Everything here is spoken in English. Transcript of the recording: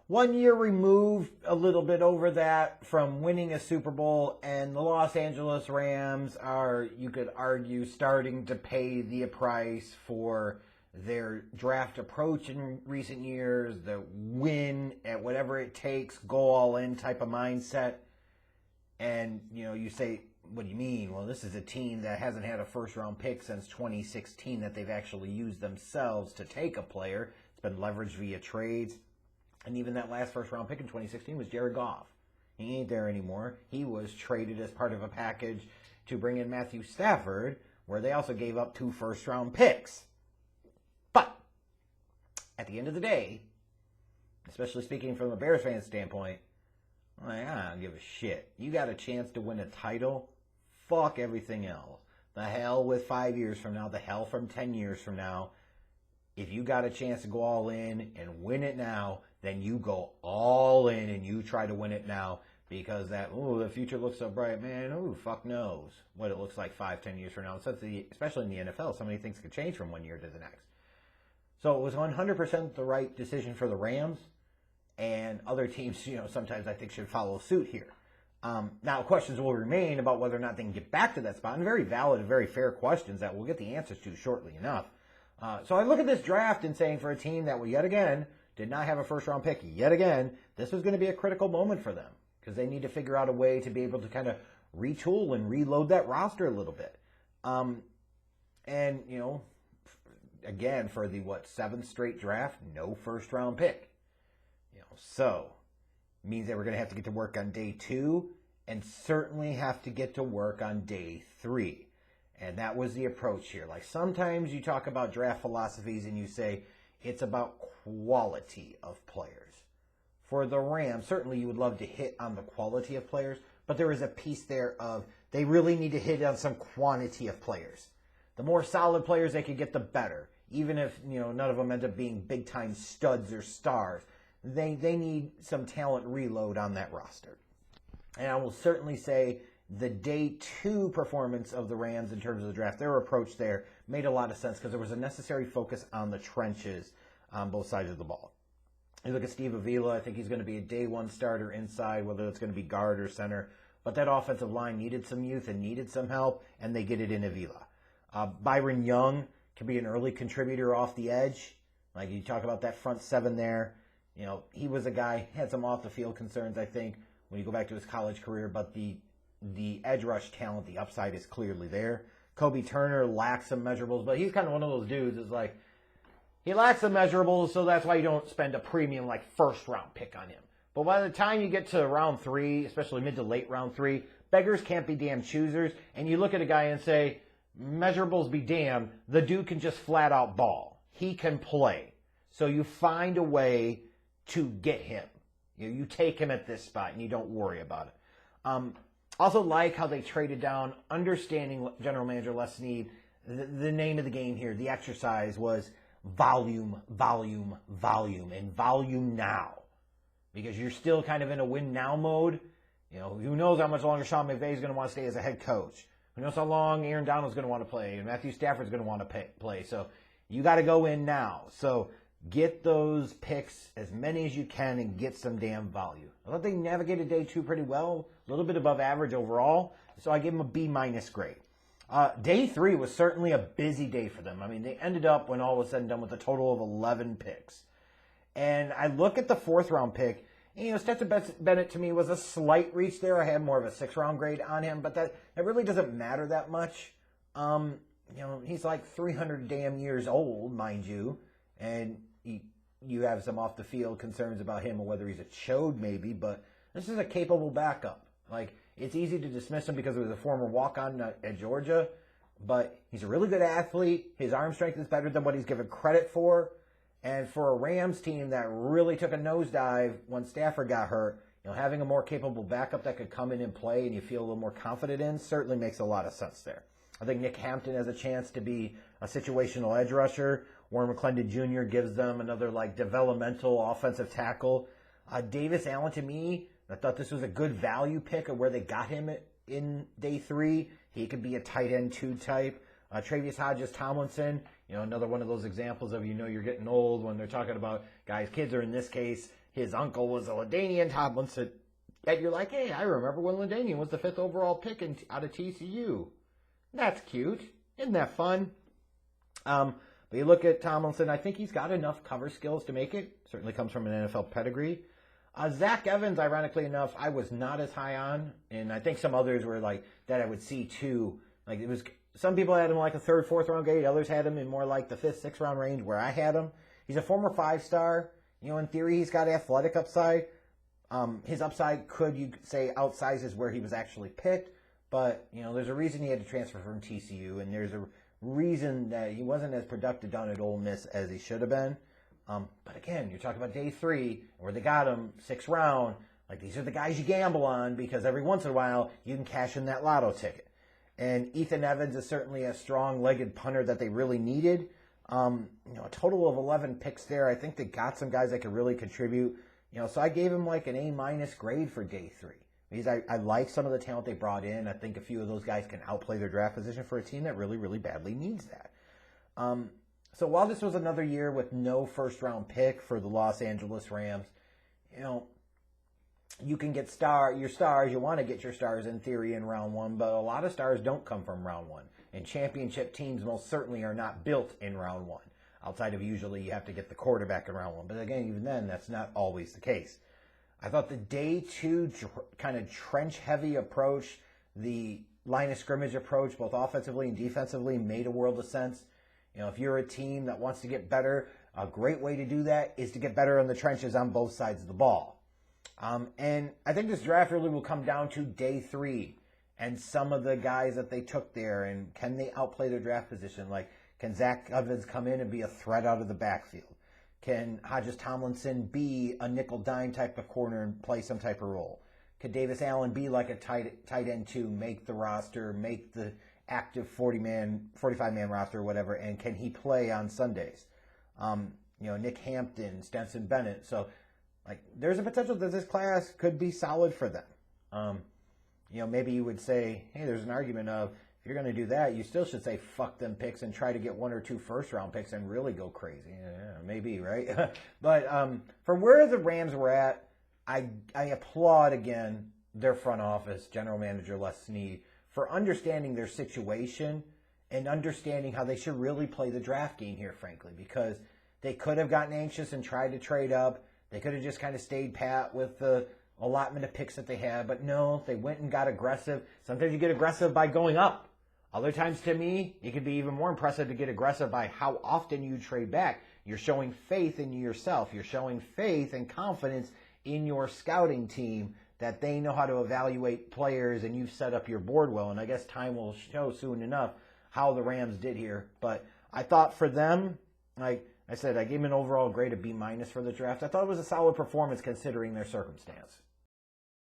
1 year removed, a little bit over that, from winning a Super Bowl, and the Los Angeles Rams are, you could argue, starting to pay the price for their draft approach in recent years, the win at whatever it takes, go all in type of mindset. And, you say, what do you mean? Well, this is a team that hasn't had a first-round pick since 2016 that they've actually used themselves to take a player. It's been leveraged via trades. And even that last first-round pick in 2016 was Jared Goff. He ain't there anymore. He was traded as part of a package to bring in Matthew Stafford, where they also gave up 2 first-round picks. But at the end of the day, especially speaking from a Bears fan standpoint, I don't give a shit. You got a chance to win a title, fuck everything else. The hell with 5 years from now, the hell from 10 years from now. If you got a chance to go all in and win it now, then you go all in and you try to win it now, because the future looks so bright, man. Fuck knows what it looks like 5-10 years from now. Especially in the NFL, so many things could change from one year to the next. So it was 100% the right decision for the Rams, and other teams, sometimes I think should follow suit here. Now, questions will remain about whether or not they can get back to that spot, and very valid and very fair questions that we'll get the answers to shortly enough. So I look at this draft and saying, for a team that yet again did not have a first-round pick yet again, this was going to be a critical moment for them, because they need to figure out a way to be able to kind of retool and reload that roster a little bit. Again, for the 7th straight draft, no first-round pick. So means that we're going to have to get to work on day 2, and certainly have to get to work on day 3. And that was the approach here. Like, sometimes you talk about draft philosophies and you say it's about quality of players. For the Rams, certainly you would love to hit on the quality of players, but there is a piece there of they really need to hit on some quantity of players. The more solid players they could get, the better. Even if, none of them end up being big-time studs or stars. They need some talent reload on that roster. And I will certainly say the day 2 performance of the Rams in terms of the draft, their approach there made a lot of sense, because there was a necessary focus on the trenches on both sides of the ball. You look at Steve Avila, I think he's going to be a day 1 starter inside, whether it's going to be guard or center. But that offensive line needed some youth and needed some help, and they get it in Avila. Byron Young can be an early contributor off the edge. Like, you talk about that front 7 there. He was a guy, had some off-the-field concerns, I think, when you go back to his college career, but the edge rush talent, the upside is clearly there. Kobie Turner lacks some measurables, but he's kind of one of those dudes is like, he lacks some measurables, so that's why you don't spend a premium, first-round pick on him. But by the time you get to round 3, especially mid to late round 3, beggars can't be damn choosers, and you look at a guy and say, measurables be damned, the dude can just flat-out ball. He can play. So you find a way to get him. You take him at this spot and you don't worry about it. Also like how they traded down, understanding General Manager Les Snead, the name of the game here, the exercise was volume, volume, volume, and volume now. Because you're still kind of in a win now mode. Who knows how much longer Sean McVay is going to want to stay as a head coach. Who knows how long Aaron Donald's going to want to play and Matthew Stafford's going to want to play. So you got to go in now. So get those picks, as many as you can, and get some damn value. I thought they navigated day 2 pretty well, a little bit above average overall, so I gave them a B- grade. Day 3 was certainly a busy day for them. I mean, they ended up, when all was said and done, with a total of 11 picks. And I look at the 4th-round pick, and, Stetson Bennett to me was a slight reach there. I had more of a 6th-round grade on him, but that really doesn't matter that much. He's like 300 damn years old, mind you, and you have some off-the-field concerns about him or whether he's a chode maybe, but this is a capable backup. It's easy to dismiss him because he was a former walk-on at Georgia, but he's a really good athlete. His arm strength is better than what he's given credit for. And for a Rams team that really took a nosedive when Stafford got hurt, having a more capable backup that could come in and play and you feel a little more confident in certainly makes a lot of sense there. I think Nick Hampton has a chance to be a situational edge rusher. Warren McClendon Jr. gives them another developmental offensive tackle. Davis Allen, to me, I thought this was a good value pick of where they got him in day 3. He could be a tight end 2 type. Tre'Vius Hodges-Tomlinson, Another one of those examples of, you're getting old when they're talking about guys' kids, or in this case, his uncle was a LaDainian Tomlinson. And you're like, hey, I remember when LaDainian was the 5th overall pick out of TCU. That's cute. Isn't that fun? But you look at Tomlinson, I think he's got enough cover skills to make it. Certainly comes from an NFL pedigree. Zach Evans, ironically enough, I was not as high on, and I think some others were like that I would see too. Like, it was, some people had him like a 3rd, 4th round grade. Others had him in more like the 5th, 6th round range where I had him. He's a former 5-star. In theory, he's got athletic upside. His upside could, you could say, outsizes where he was actually picked. But, there's a reason he had to transfer from TCU, and there's a reason that he wasn't as productive down at Ole Miss as he should have been. But again, you're talking about day 3, where they got him 6th round. Like, these are the guys you gamble on because every once in a while you can cash in that lotto ticket. And Ethan Evans is certainly a strong-legged punter that they really needed. A total of 11 picks there. I think they got some guys that could really contribute. So I gave him like an A- grade for day 3. Because I like some of the talent they brought in. I think a few of those guys can outplay their draft position for a team that really, really badly needs that. So while this was another year with no first-round pick for the Los Angeles Rams, you can get your stars. You want to get your stars in theory in round 1, but a lot of stars don't come from round 1. And championship teams most certainly are not built in round 1. Outside of usually you have to get the quarterback in round 1. But again, even then, that's not always the case. I thought the day 2 kind of trench-heavy approach, the line of scrimmage approach, both offensively and defensively, made a world of sense. If you're a team that wants to get better, a great way to do that is to get better in the trenches on both sides of the ball. And I think this draft really will come down to day 3 and some of the guys that they took there, and can they outplay their draft position? Like, can Zach Evans come in and be a threat out of the backfield? Can Hodges-Tomlinson be a nickel-dime type of corner and play some type of role? Could Davis Allen be like a tight end 2, make the roster, make the active 45-man roster or whatever, and can he play on Sundays? Nick Hampton, Stetson, Bennett. So, there's a potential that this class could be solid for them. Maybe you would say, hey, there's an argument of, if you're going to do that, you still should say fuck them picks and try to get 1 or 2 first-round picks and really go crazy. Yeah, maybe, right? But from where the Rams were at, I applaud, again, their front office, general manager Les Snead, for understanding their situation and understanding how they should really play the draft game here, frankly, because they could have gotten anxious and tried to trade up. They could have just kind of stayed pat with the allotment of picks that they had, but no, they went and got aggressive. Sometimes you get aggressive by going up. Other times, to me, it could be even more impressive to get aggressive by how often you trade back. You're showing faith in yourself. You're showing faith and confidence in your scouting team that they know how to evaluate players and you've set up your board well. And I guess time will show soon enough how the Rams did here. But I thought for them, like I said, I gave them an overall grade of B- for the draft. I thought it was a solid performance considering their circumstance.